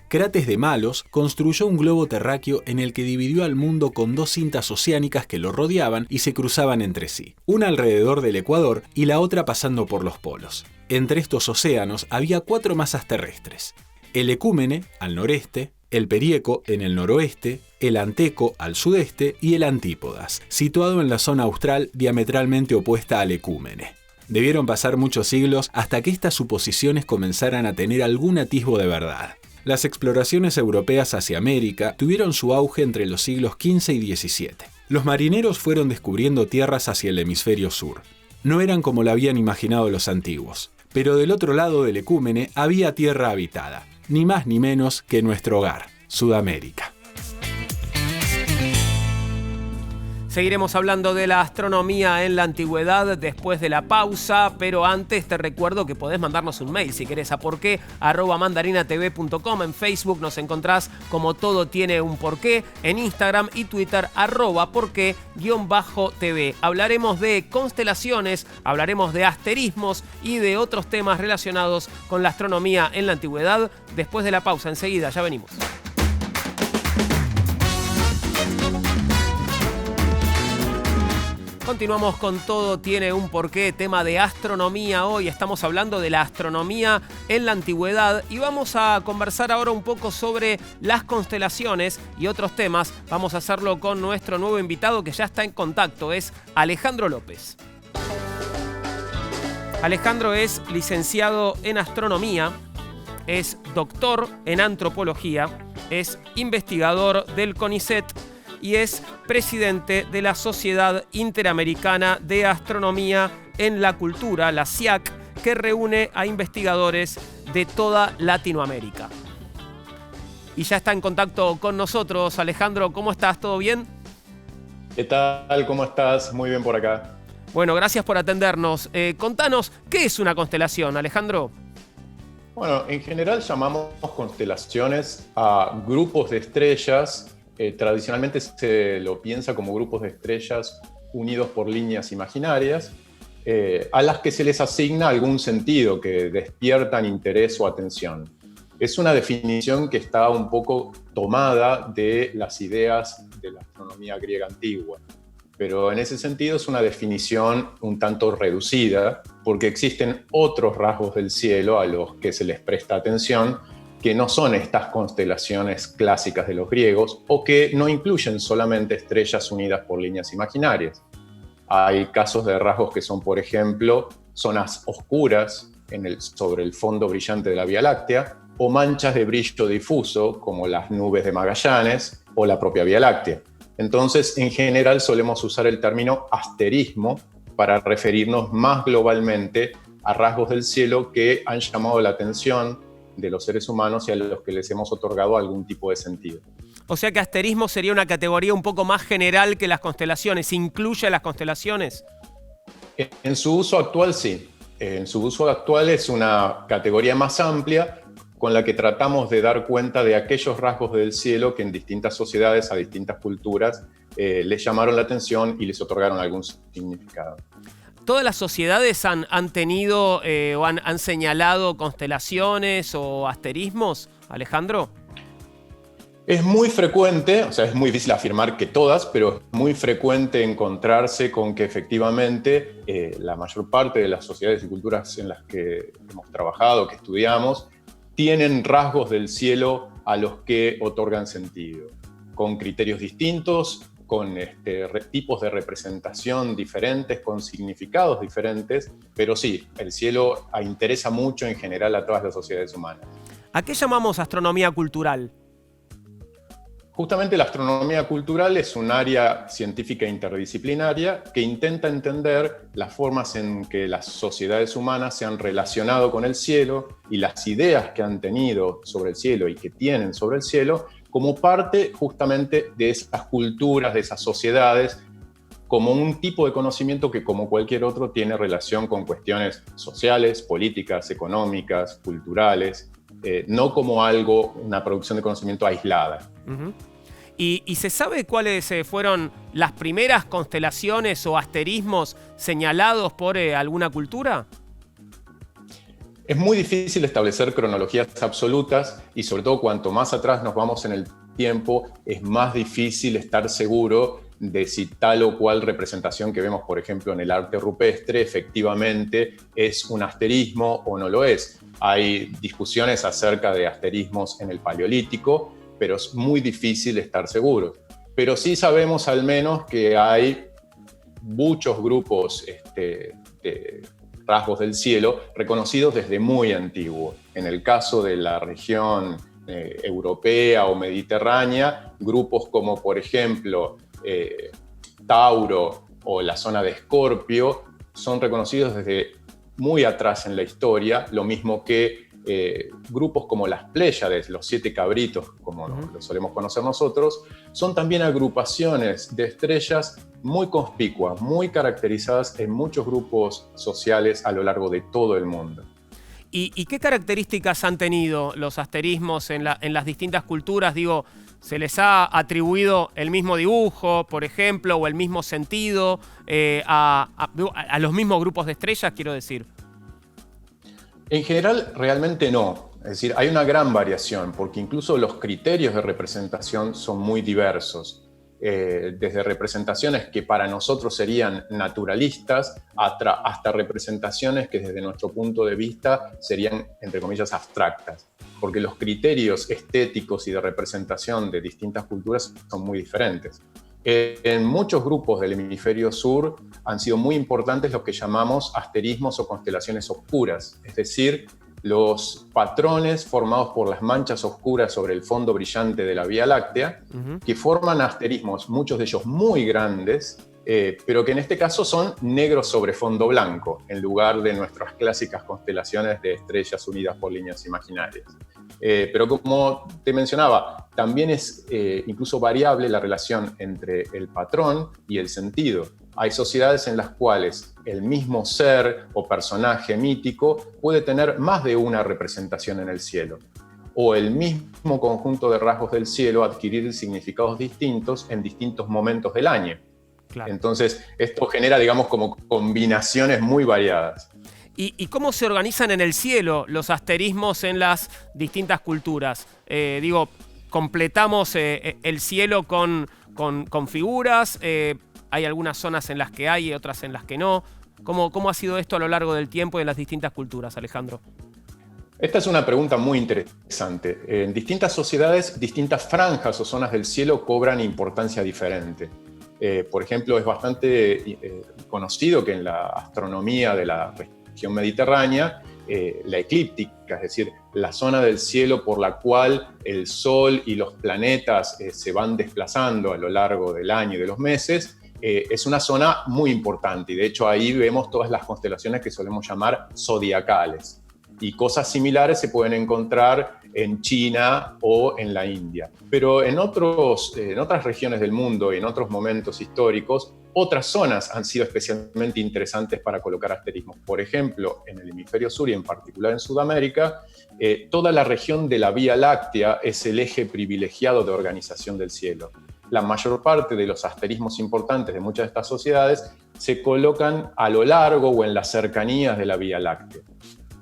Crates de Malos construyó un globo terráqueo en el que dividió al mundo con 2 cintas oceánicas que lo rodeaban y se cruzaban entre sí, una alrededor del ecuador y la otra pasando por los polos. Entre estos océanos había 4 masas terrestres: el Ecúmene, al noreste, el Perieco, en el noroeste, el Anteco, al sudeste, y el Antípodas, situado en la zona austral diametralmente opuesta al Ecúmene. Debieron pasar muchos siglos hasta que estas suposiciones comenzaran a tener algún atisbo de verdad. Las exploraciones europeas hacia América tuvieron su auge entre los siglos XV y XVII. Los marineros fueron descubriendo tierras hacia el hemisferio sur. No eran como lo habían imaginado los antiguos, pero del otro lado del Ecúmene había tierra habitada, ni más ni menos que nuestro hogar, Sudamérica. Seguiremos hablando de la astronomía en la antigüedad después de la pausa, pero antes te recuerdo que podés mandarnos un mail si querés a porqué@mandarinatv.com. En Facebook nos encontrás como Todo Tiene un Porqué, en Instagram y Twitter @porqué_TV. Hablaremos de constelaciones, hablaremos de asterismos y de otros temas relacionados con la astronomía en la antigüedad después de la pausa. Enseguida, ya venimos. Continuamos con Todo Tiene un Porqué, tema de astronomía. Hoy estamos hablando de la astronomía en la antigüedad y vamos a conversar ahora un poco sobre las constelaciones y otros temas. Vamos a hacerlo con nuestro nuevo invitado que ya está en contacto, es Alejandro López. Alejandro es licenciado en astronomía, es doctor en antropología, es investigador del CONICET y es presidente de la Sociedad Interamericana de Astronomía en la Cultura, la SIAC, que reúne a investigadores de toda Latinoamérica. Y ya está en contacto con nosotros. Alejandro, ¿cómo estás? ¿Todo bien? ¿Qué tal? ¿Cómo estás? Muy bien por acá. Bueno, gracias por atendernos. Contanos, ¿qué es una constelación, Alejandro? Bueno, en general llamamos constelaciones a grupos de estrellas. Tradicionalmente se lo piensa como grupos de estrellas unidos por líneas imaginarias, a las que se les asigna algún sentido, que despiertan interés o atención. Es una definición que está un poco tomada de las ideas de la astronomía griega antigua, pero en ese sentido es una definición un tanto reducida, porque existen otros rasgos del cielo a los que se les presta atención, que no son estas constelaciones clásicas de los griegos o que no incluyen solamente estrellas unidas por líneas imaginarias. Hay casos de rasgos que son, por ejemplo, zonas oscuras sobre el fondo brillante de la Vía Láctea o manchas de brillo difuso como las nubes de Magallanes o la propia Vía Láctea. Entonces, en general solemos usar el término asterismo para referirnos más globalmente a rasgos del cielo que han llamado la atención de los seres humanos y a los que les hemos otorgado algún tipo de sentido. O sea que asterismo sería una categoría un poco más general que las constelaciones. ¿Incluye las constelaciones? En su uso actual, sí. En su uso actual es una categoría más amplia con la que tratamos de dar cuenta de aquellos rasgos del cielo que en distintas sociedades, a distintas culturas, les llamaron la atención y les otorgaron algún significado. ¿Todas las sociedades han tenido o han señalado constelaciones o asterismos, Alejandro? Es muy frecuente, o sea, es muy difícil afirmar que todas, pero es muy frecuente encontrarse con que efectivamente la mayor parte de las sociedades y culturas en las que hemos trabajado, que estudiamos, tienen rasgos del cielo a los que otorgan sentido, con criterios distintos, con tipos de representación diferentes, con significados diferentes, pero sí, el cielo interesa mucho en general a todas las sociedades humanas. ¿A qué llamamos astronomía cultural? Justamente la astronomía cultural es un área científica interdisciplinaria que intenta entender las formas en que las sociedades humanas se han relacionado con el cielo y las ideas que han tenido sobre el cielo y que tienen sobre el cielo como parte justamente de esas culturas, de esas sociedades, como un tipo de conocimiento que, como cualquier otro, tiene relación con cuestiones sociales, políticas, económicas, culturales, no como algo, una producción de conocimiento aislada. Uh-huh. ¿Y se sabe cuáles fueron las primeras constelaciones o asterismos señalados por alguna cultura? Es muy difícil establecer cronologías absolutas y sobre todo cuanto más atrás nos vamos en el tiempo, es más difícil estar seguro de si tal o cual representación que vemos, por ejemplo, en el arte rupestre, efectivamente es un asterismo o no lo es. Hay discusiones acerca de asterismos en el Paleolítico, pero es muy difícil estar seguros. Pero sí sabemos al menos que hay muchos grupos de rasgos del cielo reconocidos desde muy antiguo. En el caso de la región europea o mediterránea, grupos como por ejemplo Tauro o la zona de Escorpio son reconocidos desde muy atrás en la historia, lo mismo que grupos como las Pléyades, los 7 cabritos, como lo solemos conocer nosotros, son también agrupaciones de estrellas muy conspicuas, muy caracterizadas en muchos grupos sociales a lo largo de todo el mundo. ¿Y qué características han tenido los asterismos en las distintas culturas? Digo, ¿se les ha atribuido el mismo dibujo, por ejemplo, o el mismo sentido a los mismos grupos de estrellas, quiero decir? En general, realmente no. Es decir, hay una gran variación, porque incluso los criterios de representación son muy diversos. Desde representaciones que para nosotros serían naturalistas hasta representaciones que desde nuestro punto de vista serían, entre comillas, abstractas, porque los criterios estéticos y de representación de distintas culturas son muy diferentes. En muchos grupos del hemisferio sur han sido muy importantes los que llamamos asterismos o constelaciones oscuras, es decir, los patrones formados por las manchas oscuras sobre el fondo brillante de la Vía Láctea, que forman asterismos, muchos de ellos muy grandes, pero que en este caso son negros sobre fondo blanco, en lugar de nuestras clásicas constelaciones de estrellas unidas por líneas imaginarias. Pero como te mencionaba, también es incluso variable la relación entre el patrón y el sentido. Hay sociedades en las cuales el mismo ser o personaje mítico puede tener más de una representación en el cielo, o el mismo conjunto de rasgos del cielo adquirir significados distintos en distintos momentos del año. Claro. Entonces, esto genera, digamos, como combinaciones muy variadas. ¿Y cómo se organizan en el cielo los asterismos en las distintas culturas? Completamos el cielo con figuras. Hay algunas zonas en las que hay y otras en las que no. ¿Cómo ha sido esto a lo largo del tiempo y en las distintas culturas, Alejandro? Esta es una pregunta muy interesante. En distintas sociedades, distintas franjas o zonas del cielo cobran importancia diferente. Por ejemplo, es bastante conocido que en la astronomía de la región mediterránea, la eclíptica, es decir, la zona del cielo por la cual el Sol y los planetas se van desplazando a lo largo del año y de los meses, es una zona muy importante y de hecho ahí vemos todas las constelaciones que solemos llamar zodiacales. Y cosas similares se pueden encontrar en China o en la India. Pero en otras regiones del mundo y en otros momentos históricos, otras zonas han sido especialmente interesantes para colocar asterismos. Por ejemplo, en el hemisferio sur y en particular en Sudamérica, toda la región de la Vía Láctea es el eje privilegiado de organización del cielo. La mayor parte de los asterismos importantes de muchas de estas sociedades se colocan a lo largo o en las cercanías de la Vía Láctea.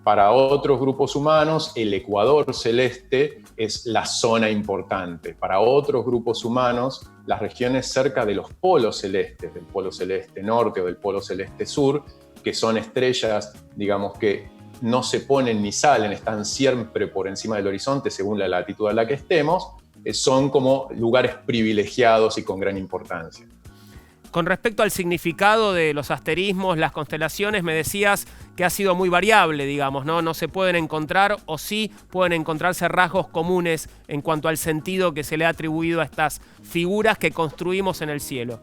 Para otros grupos humanos, el ecuador celeste es la zona importante. Para otros grupos humanos, las regiones cerca de los polos celestes, del polo celeste norte o del polo celeste sur, que son estrellas, digamos, que no se ponen ni salen, están siempre por encima del horizonte según la latitud a la que estemos, son como lugares privilegiados y con gran importancia. Con respecto al significado de los asterismos, las constelaciones, me decías que ha sido muy variable, digamos, ¿no? No se pueden encontrar o sí pueden encontrarse rasgos comunes en cuanto al sentido que se le ha atribuido a estas figuras que construimos en el cielo.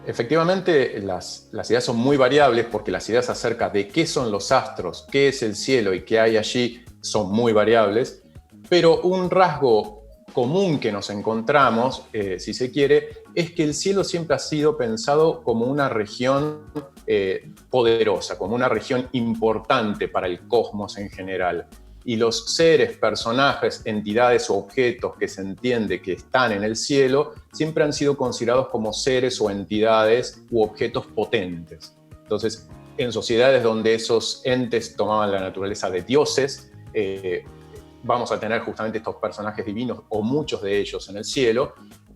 Efectivamente, las ideas son muy variables porque las ideas acerca de qué son los astros, qué es el cielo y qué hay allí son muy variables, pero un rasgo común que nos encontramos, si se quiere, es que el cielo siempre ha sido pensado como una región poderosa, como una región importante para el cosmos en general. y los seres, personajes, entidades o objetos que se entiende que están en el cielo siempre han sido considerados como seres o entidades u objetos potentes. Entonces, en sociedades donde esos entes tomaban la naturaleza de dioses, vamos a tener justamente estos personajes divinos o muchos de ellos en el cielo,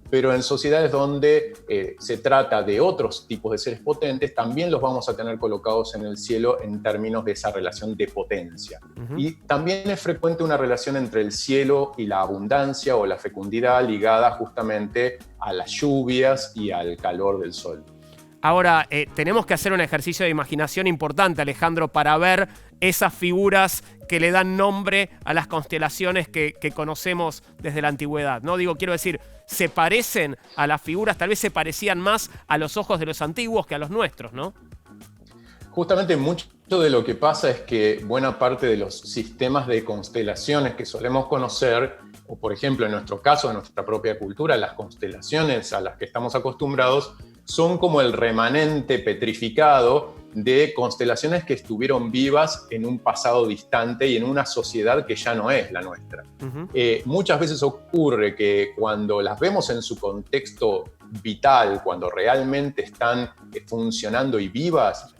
pero en sociedades donde se trata de otros tipos de seres potentes, también los vamos a tener colocados en el cielo en términos de esa relación de potencia. Uh-huh. Y también es frecuente una relación entre el cielo y la abundancia o la fecundidad ligada justamente a las lluvias y al calor del sol. Ahora, tenemos que hacer un ejercicio de imaginación importante, Alejandro, para ver esas figuras que le dan nombre a las constelaciones que conocemos desde la antigüedad, ¿no? Quiero decir, se parecen a las figuras, tal vez se parecían más a los ojos de los antiguos que a los nuestros, ¿no? Justamente mucho de lo que pasa es que buena parte de los sistemas de constelaciones que solemos conocer, o por ejemplo en nuestro caso, en nuestra propia cultura, las constelaciones a las que estamos acostumbrados, son como el remanente petrificado de constelaciones que estuvieron vivas en un pasado distante y en una sociedad que ya no es la nuestra. Uh-huh. Muchas veces ocurre que cuando las vemos en su contexto vital, cuando realmente están funcionando y vivas,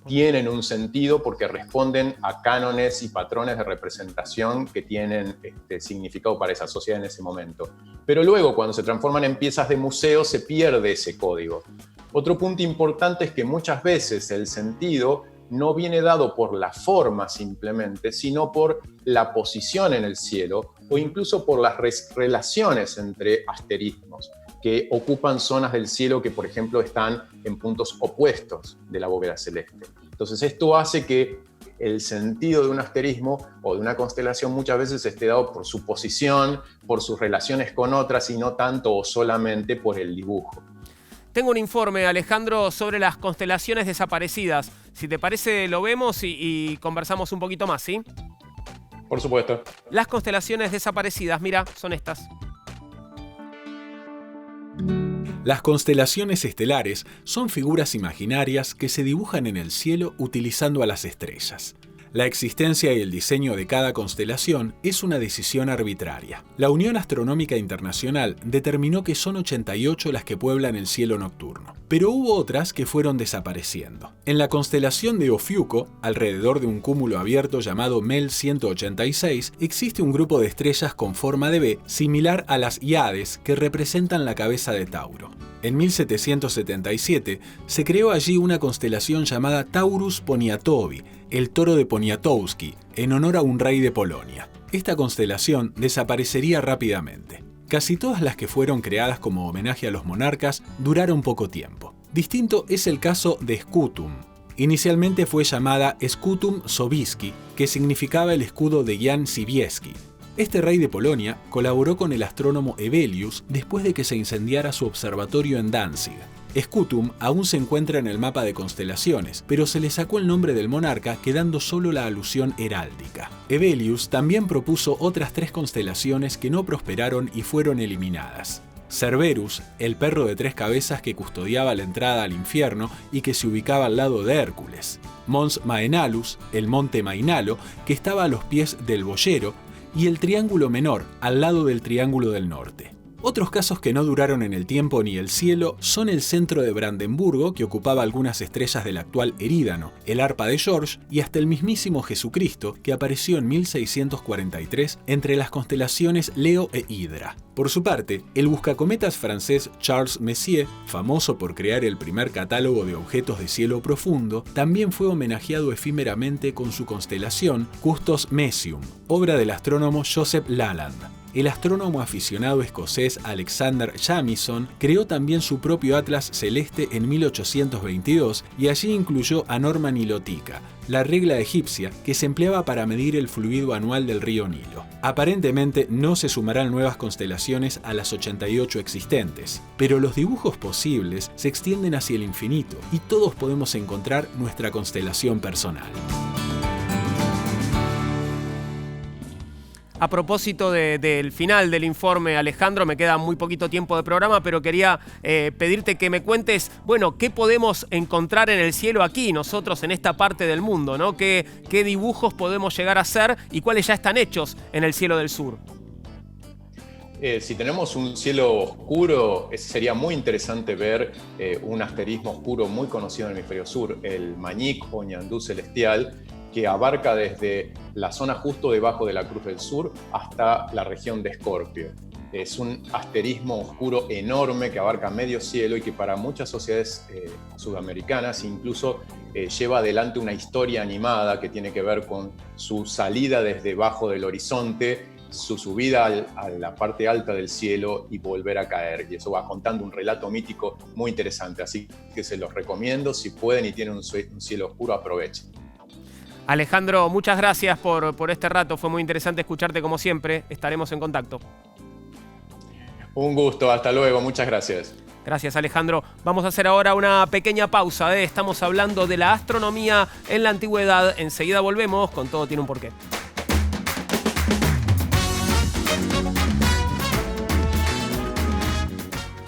tienen un sentido porque responden a cánones y patrones de representación que tienen significado para esa sociedad en ese momento. Pero luego, cuando se transforman en piezas de museo, se pierde ese código. Otro punto importante es que muchas veces el sentido no viene dado por la forma simplemente, sino por la posición en el cielo o incluso por las relaciones entre asterismos que ocupan zonas del cielo que, por ejemplo, están en puntos opuestos de la bóveda celeste. Entonces, esto hace que el sentido de un asterismo o de una constelación muchas veces esté dado por su posición, por sus relaciones con otras y no tanto o solamente por el dibujo. Tengo un informe, Alejandro, sobre las constelaciones desaparecidas. Si te parece, lo vemos y conversamos un poquito más, ¿sí? Por supuesto. Las constelaciones desaparecidas, mira, son estas. Las constelaciones estelares son figuras imaginarias que se dibujan en el cielo utilizando a las estrellas. La existencia y el diseño de cada constelación es una decisión arbitraria. La Unión Astronómica Internacional determinó que son 88 las que pueblan el cielo nocturno, pero hubo otras que fueron desapareciendo. En la constelación de Ofiuco, alrededor de un cúmulo abierto llamado MEL 186, existe un grupo de estrellas con forma de V similar a las Hiades que representan la cabeza de Tauro. En 1777 se creó allí una constelación llamada Taurus Poniatowi, el toro de Poniatowski, en honor a un rey de Polonia. Esta constelación desaparecería rápidamente. Casi todas las que fueron creadas como homenaje a los monarcas duraron poco tiempo. Distinto es el caso de Scutum. Inicialmente fue llamada Scutum Sobieski, que significaba el escudo de Jan Sobieski. Este rey de Polonia colaboró con el astrónomo Hevelius después de que se incendiara su observatorio en Danzig. Scutum aún se encuentra en el mapa de constelaciones, pero se le sacó el nombre del monarca quedando solo la alusión heráldica. Hevelius también propuso otras 3 constelaciones que no prosperaron y fueron eliminadas. Cerberus, el perro de 3 cabezas que custodiaba la entrada al infierno y que se ubicaba al lado de Hércules. Mons Maenalus, el monte Mainalo, que estaba a los pies del Boyero, y el Triángulo Menor, al lado del Triángulo del Norte. Otros casos que no duraron en el tiempo ni el cielo son el centro de Brandenburgo, que ocupaba algunas estrellas del actual Erídano, el arpa de George y hasta el mismísimo Jesucristo, que apareció en 1643 entre las constelaciones Leo e Hidra. Por su parte, el buscacometas francés Charles Messier, famoso por crear el primer catálogo de objetos de cielo profundo, también fue homenajeado efímeramente con su constelación Custos Messium, obra del astrónomo Joseph Laland. El astrónomo aficionado escocés Alexander Jamieson creó también su propio atlas celeste en 1822 y allí incluyó a Norma Nilotica, la regla egipcia que se empleaba para medir el fluido anual del río Nilo. Aparentemente no se sumarán nuevas constelaciones a las 88 existentes, pero los dibujos posibles se extienden hacia el infinito y todos podemos encontrar nuestra constelación personal. A propósito del final del informe, Alejandro, me queda muy poquito tiempo de programa, pero quería pedirte que me cuentes, bueno, qué podemos encontrar en el cielo aquí, nosotros en esta parte del mundo, ¿no? ¿Qué dibujos podemos llegar a hacer y cuáles ya están hechos en el cielo del sur? Si tenemos un cielo oscuro, sería muy interesante ver un asterismo oscuro muy conocido en el hemisferio sur, el Mañic o Ñandú celestial, que abarca desde la zona justo debajo de la Cruz del Sur hasta la región de Escorpio. Es un asterismo oscuro enorme que abarca medio cielo y que para muchas sociedades sudamericanas incluso lleva adelante una historia animada que tiene que ver con su salida desde debajo del horizonte, su subida a la parte alta del cielo y volver a caer. Y eso va contando un relato mítico muy interesante. Así que se los recomiendo. Si pueden y tienen un cielo oscuro, aprovechen. Alejandro, muchas gracias por este rato. Fue muy interesante escucharte como siempre. Estaremos en contacto. Un gusto. Hasta luego. Muchas gracias. Gracias, Alejandro. Vamos a hacer ahora una pequeña pausa. Estamos hablando de la astronomía en la antigüedad. Enseguida volvemos con Todo tiene un porqué.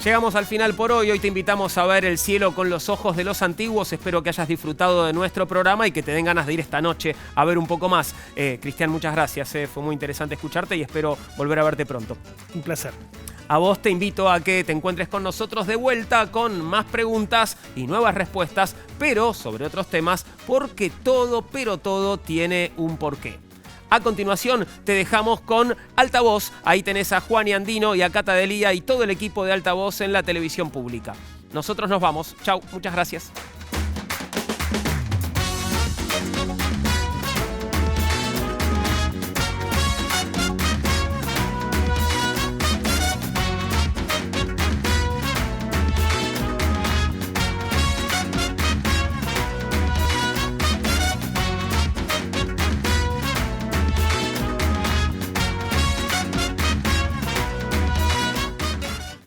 Llegamos al final por hoy. Hoy te invitamos a ver el cielo con los ojos de los antiguos. Espero que hayas disfrutado de nuestro programa y que te den ganas de ir esta noche a ver un poco más. Cristian, muchas gracias. Fue muy interesante escucharte y espero volver a verte pronto. Un placer. A vos te invito a que te encuentres con nosotros de vuelta con más preguntas y nuevas respuestas, pero sobre otros temas, porque todo, pero todo tiene un porqué. A continuación te dejamos con Altavoz. Ahí tenés a Juan y Andino y a Cata Delía y todo el equipo de Altavoz en la televisión pública. Nosotros nos vamos. Chau, muchas gracias.